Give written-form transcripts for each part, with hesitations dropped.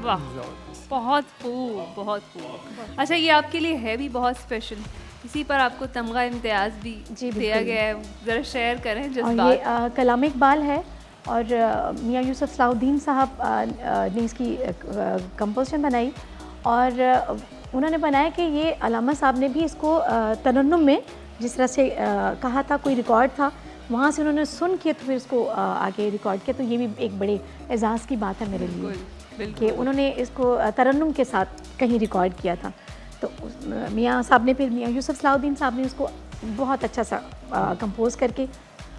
वाह, बहुत खूब, बहुत खूब। अच्छा, ये आपके लिए है भी बहुत स्पेशल, इसी पर आपको तमगा इम्तियाज़ भी दिया गया है, ज़रा शेयर करें और जज्बात। ये कलाम इकबाल है और मियाँ यूसुफ सलाहुद्दीन साहब ने इसकी कंपोजिशन बनाई और उन्होंने बनाया कि ये अलामा साहब ने भी इसको तरन्नुम में जिस तरह से कहा था, कोई रिकॉर्ड था वहाँ से उन्होंने सुन के तो फिर उसको आगे रिकॉर्ड किया, तो ये भी एक बड़े एजाज़ की बात है मेरे लिए कि उन्होंने इसको तरन्नुम के साथ कहीं रिकॉर्ड किया था। तो मियाँ साहब ने फिर मियाँ यूसुफ सलाहुद्दीन साहब ने उसको बहुत अच्छा सा कंपोज करके,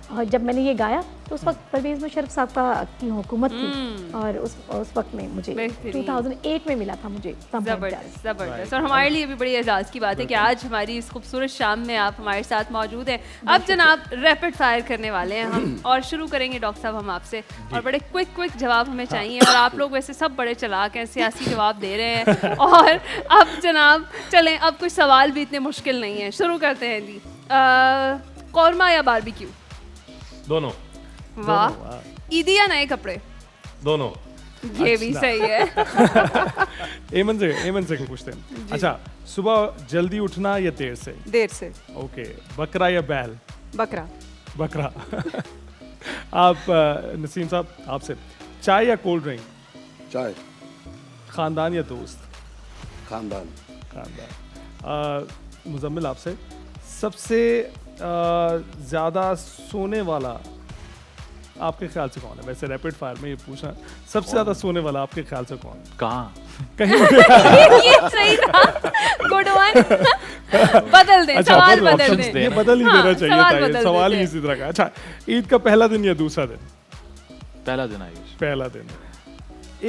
और जब मैंने ये गाया तो उस वक्त परवेज़ मुशर्रफ साहब की हुकूमत थी और उस वक्त में मुझे 2008 में मिला था मुझे। ज़बरदस्त ज़बरदस्त। और हमारे लिए भी बड़ी एजाज़ की बात है कि आज हमारी इस खूबसूरत शाम में आप हमारे साथ मौजूद हैं। अब जनाब रैपिड फायर करने वाले हैं हम और शुरू करेंगे डॉक्टर साहब हम आपसे, और बड़े क्विक जवाब हमें चाहिए, और आप लोग वैसे सब बड़े चालाक हैं, सियासी जवाब दे रहे हैं। और अब जनाब चलें, अब कुछ सवाल भी इतने मुश्किल नहीं है, शुरू करते हैं जी। कौरमा या बारबेक्यू? दोनों। वाह। ईदी या नए कपड़े? दोनों। ये भी सही है। एमन से पूछते हैं। अच्छा, सुबह जल्दी उठना या देर से? देर से। ओके, बकरा या बैल? बकरा। बकरा। आप नसीम साहब, आपसे चाय या कोल्ड ड्रिंक? चाय। खानदान या दोस्त? खानदान। खानदान। मुजम्मिल, आपसे सबसे ज़्यादा सोने वाला आपके ख्याल से कौन है? वैसे रैपिड फायर में ये पूछना, सबसे ज़्यादा सोने वाला आपके ख्याल से कौन? कहाँ? कहीं। ये सही था, गुड वन। बदल दें, अच्छा, सवाल बदल दें। ये बदल ही देना चाहिए सवाल था, ये बदल सवाल ही देते इसी तरह का। अच्छा, ईद का पहला दिन या दूसरा दिन? पहला दिन आएगी। पहला दिन।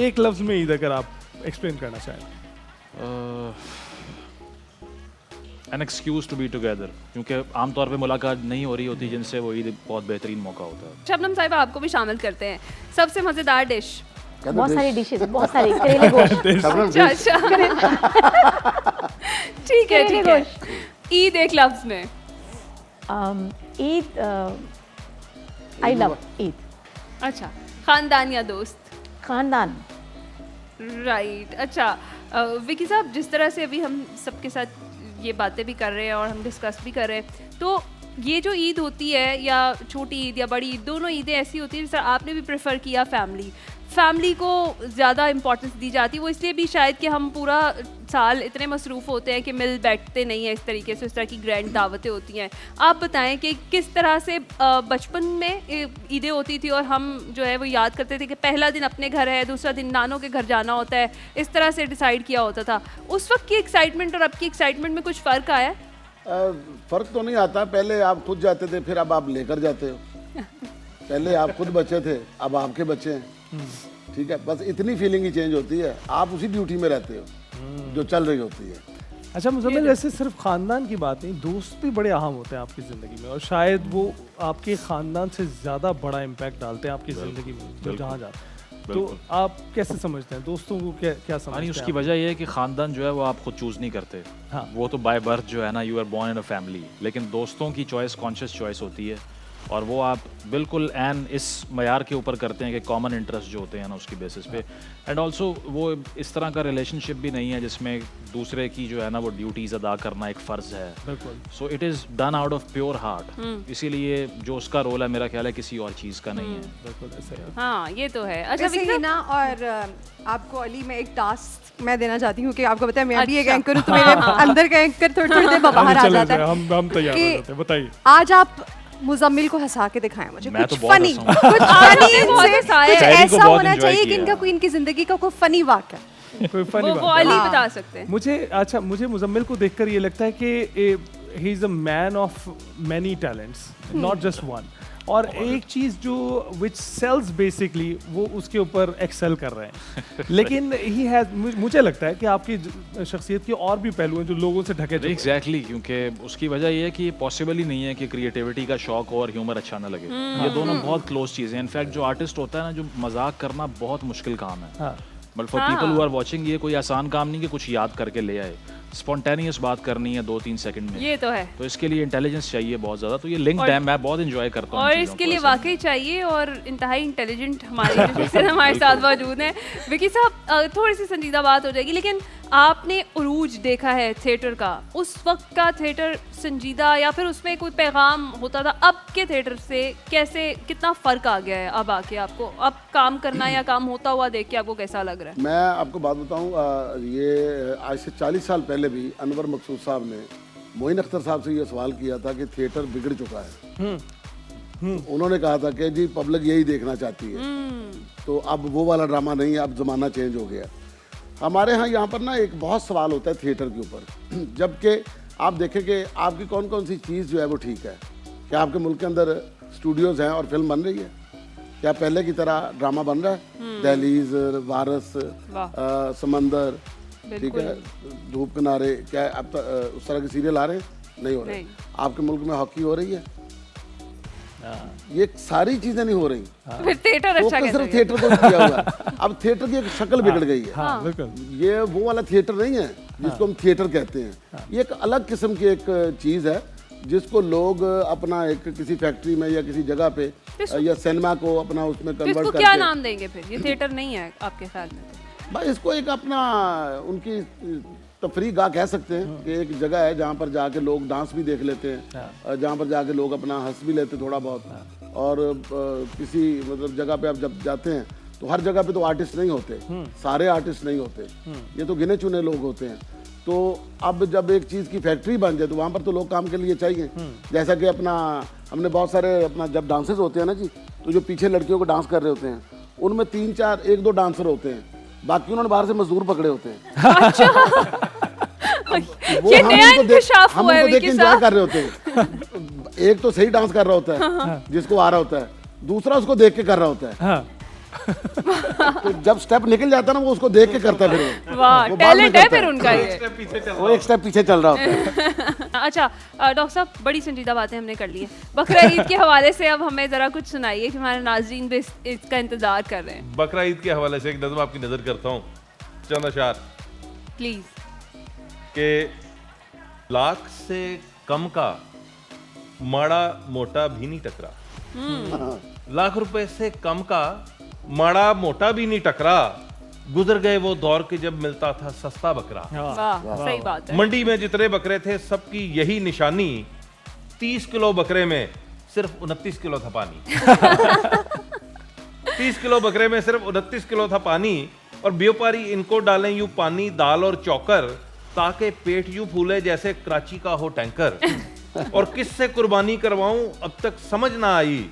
एक लफ्ज में ईद अगर आप एक्सप्लेन करना चाहें। An excuse to be together, क्योंकि आमतौर पे मुलाकात नहीं हो रही होती जिनसे, वो ईद बहुत बेहतरीन मौका होता है। शबनम साहिबा, आपको भी शामिल करते हैं। सबसे मज़ेदार डिश? बहुत सारी डिशेस, बहुत सारी, करेले गोश्त। अच्छा ठीक है। ईद एक लफ्ज में? Eid, I love Eid. अच्छा, खानदान या दोस्त? खानदान। राइट। अच्छा विकी साहब, जिस तरह से अभी हम सबके साथ ये बातें भी कर रहे हैं और हम डिस्कस भी कर रहे हैं, तो ये जो ईद होती है, या छोटी ईद या बड़ी ईद, दोनों ईदें ऐसी होती हैं, जैसे आपने भी प्रेफर किया फैमिली को ज़्यादा इंपॉर्टेंस दी जाती है। वो इसलिए भी शायद कि हम पूरा साल इतने मसरूफ़ होते हैं कि मिल बैठते नहीं हैं इस तरीके से, इस तरह की ग्रैंड दावतें होती हैं। आप बताएं कि किस तरह से बचपन में ईदें होती थी और हम जो है वो याद करते थे कि पहला दिन अपने घर है, दूसरा दिन नानों के घर जाना होता है, इस तरह से डिसाइड किया होता था। उस वक्त की एक्साइटमेंट और अब की एक्साइटमेंट में कुछ फ़र्क आया? फ़र्क तो नहीं आता। पहले आप खुद जाते थे, फिर अब आप लेकर जाते हो। पहले आप खुद बच्चे थे, अब आपके बच्चे हैं। ठीक है, बस इतनी फीलिंग ही चेंज होती है। आप उसी ड्यूटी में रहते हो जो चल रही होती है। अच्छा मुजम्मिल, वैसे सिर्फ खानदान की बात नहीं, दोस्त भी बड़े अहम होते हैं आपकी ज़िंदगी में, और शायद वो आपके खानदान से ज़्यादा बड़ा इम्पैक्ट डालते हैं आपकी ज़िंदगी में जो जहाँ जाते हैं। तो आप कैसे समझते हैं दोस्तों को? क्या समझते हैं? उसकी वजह यह है कि खानदान जो है वो आप खुद चूज़ नहीं करते। हाँ। वो तो बाय बर्थ जो है ना, you are born in a family, लेकिन दोस्तों की चॉइस कॉन्शियस चॉइस होती है, और वो आप बिल्कुल एन इस मयार के ऊपर करते हैं कि कॉमन इंटरेस्ट जो होते हैं ना उसकी बेसिस पे। एंड ऑल्सो वो इस तरह का रिलेशनशिप भी नहीं है जिसमें दूसरे की जो है ना वो ड्यूटीज़ अदा करना एक फ़र्ज़ है। So it is done out of pure heart, इसीलिए जो उसका रोल है मेरा ख्याल है किसी और चीज़ का नहीं है। बिल्कुल ऐसा है। हाँ, ये तो है। अच्छा वैसे ही ना, और आपको अली मैं एक टास्क मैं देना चाहती हूँ कि आपको बताया मैं भी एक अच्छा। एंकर हूँ, तो मेरे अंदर का एंकर थोड़ी देर बाहर आ जाता है। हम तैयार हो जाते हैं। बताइए। आज आप मुजम्मिल को हंसा के दिखाएं मुझे, मैं कुछ तो बहुत फनी, हंसाऊंगा। कुछ फनी बहुत से, हंसाया कुछ है। शायरी को ऐसा बहुत होना enjoy चाहिए कि किया। इनका कोई इनकी जिंदगी का कोई फनी वाक़या। कोई funny वो बात अली है। बता सकते हैं। मुझे मुजम्मिल को देखकर ये लगता है कि he is a man of many talents, not just one. और एक चीज़ जो विच सेल्स बेसिकली, वो उसके ऊपर एक्सेल कर रहे हैं। लेकिन ही हैज़, मुझे लगता है कि आपकी शख्सियत के और भी पहलू हैं जो लोगों से ढके हुए। एग्जैक्टली, क्योंकि उसकी वजह ये है कि पॉसिबल ही नहीं है कि क्रिएटिविटी का शौक हो और ह्यूमर अच्छा ना लगे। ये दोनों बहुत क्लोज चीज़ें हैं। इनफैक्ट जो आर्टिस्ट होता है ना, जो मजाक करना बहुत मुश्किल काम है। हाँ। But for people who are watching, ये कोई आसान काम नहीं कि कुछ याद करके ले आए। स्पॉन्टेनियस बात करनी है 2-3 सेकंड में, ये तो है। तो इसके लिए इंटेलिजेंस चाहिए बहुत ज़्यादा। तो ये लिंक्ड और- है, मैं बहुत इंजॉय करता हूँ और इन चीज़ों इसके को लिए ऐसे। वाकई चाहिए, और इंतहाई इंटेलिजेंट हमारे जैसे हमारे साथ मौजूद हैं। विकी साहब, थोड़ी सी संजीदा बात हो जाएगी, लेकिन आपने उरूज देखा है थिएटर का, उस वक्त का थिएटर संजीदा या फिर उसमें कोई पैगाम होता था, अब के थिएटर से कैसे, कितना फ़र्क आ गया है अब आके आपको, अब काम करना या काम होता हुआ देख के आपको कैसा लग रहा है? मैं आपको बात बताऊं, ये आज से 40 साल पहले भी अनवर मकसूद साहब ने मोइन अख्तर साहब से ये सवाल किया था कि थिएटर बिगड़ चुका है। तो उन्होंने कहा था कि जी पब्लिक यही देखना चाहती है, तो अब वो वाला ड्रामा नहीं है, अब ज़माना चेंज हो गया। हमारे यहाँ पर ना एक बहुत सवाल होता है थिएटर के ऊपर, जबकि आप देखें कि आपकी कौन कौन सी चीज़ जो है वो ठीक है। क्या आपके मुल्क के अंदर स्टूडियोज़ हैं और फिल्म बन रही है? क्या पहले की तरह ड्रामा बन रहा है? दहलीज, वारस, समंदर, ठीक है, धूप किनारे, क्या अब उस तरह के सीरियल आ रहे हैं? नहीं हो रहे। नहीं। आपके मुल्क में हॉकी हो रही है? ये सारी चीज़ें नहीं हो रही। फिर थिएटर अच्छा फोकस कैसे सिर्फ हो थिएटर को किया हुआ है। अब थिएटर की एक शक्ल बिगड़ गई है। हाँ बिल्कुल। ये वो वाला थिएटर नहीं है जिसको हम थिएटर कहते हैं। ये एक अलग किस्म की एक चीज़ है जिसको लोग अपना एक किसी फैक्ट्री में या किसी जगह पे या सिनेमा को अपना उसमें तो इसको कन्वर्ट क्या करके, नाम देंगे फिर? ये थिएटर नहीं है आपके ख्याल में? बस इसको एक अपना उनकी तफरी गाह कह सकते हैं कि एक जगह है जहाँ पर जाके लोग डांस भी देख लेते हैं, जहाँ पर जाके लोग अपना हंस भी लेते थोड़ा बहुत। और किसी मतलब जगह पे आप जब जाते हैं तो हर जगह पे तो आर्टिस्ट नहीं होते, सारे आर्टिस्ट नहीं होते, ये तो गिने चुने लोग होते हैं। तो अब जब एक चीज़ की फैक्ट्री बन जाए तो वहाँ पर तो लोग काम के लिए चाहिए। जैसा कि अपना हमने बहुत सारे अपना जब डांसेस होते हैं ना जी, तो जो पीछे लड़कियों को डांस कर रहे होते हैं उनमें 3-4 1-2 डांसर होते हैं, बाकी उन्होंने बाहर से मजदूर पकड़े होते हैं। वो ये हम नया उनको देख इंकशाफ हम हुआ है उनको देख के विकी एंजॉय साहब। कर रहे होते हैं। एक तो सही डांस कर रहा होता है जिसको आ रहा होता है, दूसरा उसको देख के कर रहा होता है। हाँ तो जब स्टेप निकल जाता है ना वो उसको देख के करता है, फिर वाह, वो बाद में टैलेंट है करता फिर उनका ये। वो एक स्टेप पीछे चल रहा होता है। अच्छा डॉक्टर साहब, बड़ी संजीदा बातें हमने कर ली है, बकरा ईद के हवाले से अब हमें ज़रा कुछ सुनाइए कि हमारे नाज़रीन भी इसका इंतज़ार कर रहे हैं। बकरा ईद के हवाले से एक नज़म आपकी नज़र करता हूँ, चंद अशार प्लीज़। के लाख से कम का माड़ा मोटा भी नहीं टकरा, लाख रुपए से कम का माड़ा मोटा भी नहीं टकरा, गुजर गए वो दौर के जब मिलता था सस्ता बकरा। वाह, सही बात है। मंडी में जितने बकरे थे सबकी यही निशानी, 30 किलो बकरे में सिर्फ 29 किलो था पानी। 30 किलो बकरे में सिर्फ 29 किलो था पानी, और व्यापारी इनको डालें यूं पानी दाल और चौकर, ताकि पेट यूं फूले जैसे कराची का हो टैंकर। और किससे कुर्बानी करवाऊं अब तक समझ ना आई,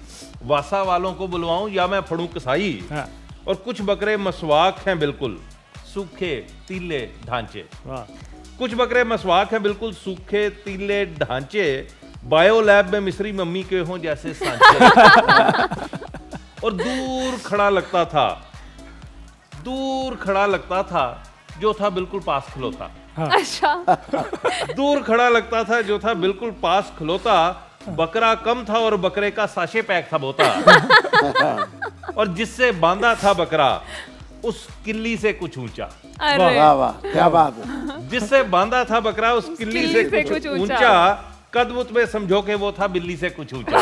वासा वालों को बुलवाऊं या मैं फड़ूं कसाई। और कुछ बकरे मसवाक हैं बिल्कुल सूखे तीले ढांचे, कुछ बकरे मसवाक हैं बिल्कुल सूखे तीले ढांचे, बायो लैब में मिस्री मम्मी के हों जैसे सांचे। और दूर खड़ा लगता था, दूर खड़ा लगता था जो था बिल्कुल पास खलोता। अच्छा, दूर खड़ा लगता था जो था बिल्कुल पास खलोता, बकरा कम था और बकरे का साशे पैक था बोता। और जिससे बांधा था बकरा उस किल्ली से कुछ ऊंचा, अरे वाह वाह क्या बात है। जिससे बांधा था बकरा उस किल्ली से कुछ ऊंचा, कदमुत में समझो कि वो था बिल्ली से कुछ ऊंचा।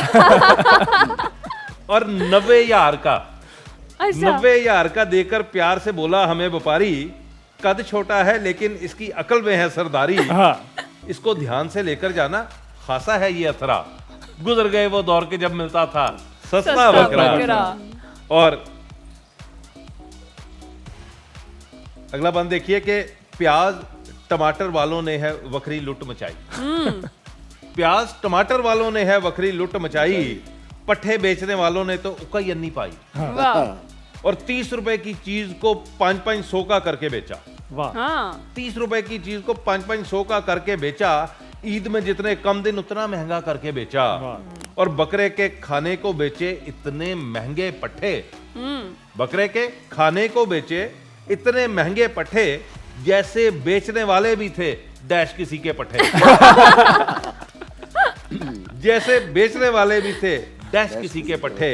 और 90,000 का, अच्छा, 90,000 का देकर प्यार से बोला हमें व्यापारी, कद छोटा है लेकिन इसकी अकल में है सरदारी, इसको ध्यान से लेकर जाना खासा है ये अथरा, गुजर गए वो दौर के जब मिलता था सस्ता बकरा। और अगला बंद देखिए कि प्याज टमाटर वालों ने है वखरी लुट मचाई, प्याज टमाटर वालों ने है वखरी लुट मचाई, पट्ठे बेचने वालों ने तो उकयन्नी पाई। वाह, और 30 रुपए की चीज को 5-500 का करके बेचा, हाँ, 30 रुपए की चीज को 5-500 का करके बेचा, ईद में जितने कम दिन उतना महंगा करके बेचा। और बकरे के खाने को बेचे इतने महंगे पट्ठे, बकरे के खाने को बेचे इतने महंगे पट्ठे, जैसे बेचने वाले भी थे डैश किसी के पट्ठे। जैसे बेचने वाले भी थे डैश किसी के पट्ठे।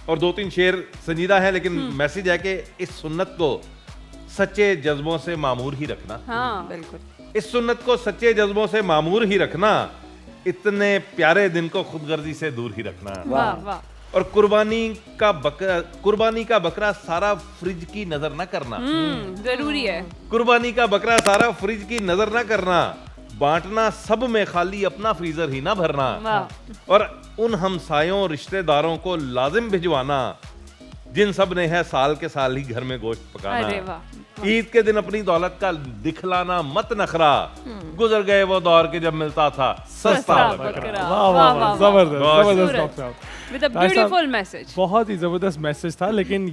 और 2-3 शेर संजीदा है लेकिन मैसेज है कि इस सुन्नत को सच्चे जज्बों से मामूर ही रखना। हाँ, बिल्कुल। इस सुन्नत को सच्चे जज्बों से मामूर ही रखना, इतने प्यारे दिन को खुदगर्जी से दूर ही रखना। वाह वाह। और कुर्बानी का बकरा सारा फ्रिज की नजर न करना। जरूरी है। कुर्बानी का बकरा सारा फ्रिज की नजर न करना, बांटना सब में खाली अपना फ्रीजर ही ना भरना। वाह। और उन हमसायों रिश्तेदारों को लाजिम भिजवाना जिन सब ने है साल के साल ही घर में गोश्त अरे पकाना। वाह। ईद के दिन अपनी दौलत का दिखलाना मत नखरा, गुजर गए वो दौर के जब मिलता था सस्ता बकरा। बकरा। वाह वाह वाह, जबरदस्त वाह। जबरदस्त खूबसूरत। डॉक्टर साहब। विद अ भाई साहब, ब्यूटीफुल मैसेज। बहुत ही जबरदस्त मैसेज था, लेकिन